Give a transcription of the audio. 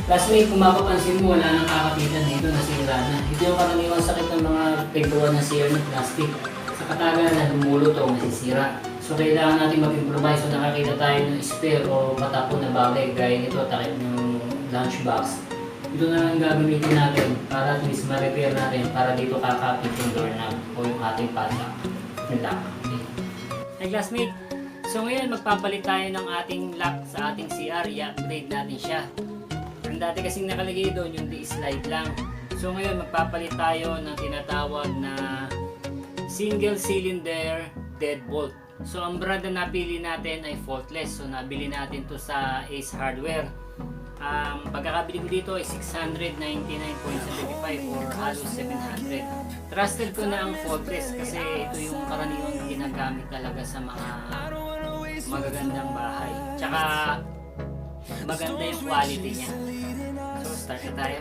Classmate, kung mapapansin mo, wala nang kakapitan dito, nasira na. Ito yung karaniwang sakit ng mga pintuan ng CR ng plastic. Sa katagalan, dumulot o masisira. So kailangan natin mag-improvise. So nakakita tayo ng spare o matapon na bagay gaya nito, takip ng lunchbox. Ito na lang gagamitin natin para at least ma-repair natin para dito kakapit yung doorknob o yung ating padlock. Lock. Okay. Hey classmate, so ngayon magpapalit tayo ng ating lock sa ating CR. I-upgrade natin siya. Ang dati kasing nakalagay doon yung slide lang. So ngayon magpapalit tayo ng tinatawag na single cylinder deadbolt. So ang brand na napili natin ay faultless. So nabili natin to sa Ace Hardware. Pagkakabili ko dito ay 699.75 or halos 700. Trusted ko na ang faultless kasi ito yung karaniwang ginagamit talaga sa mga magagandang bahay. Tsaka maganda yung quality niya. So start na tayo.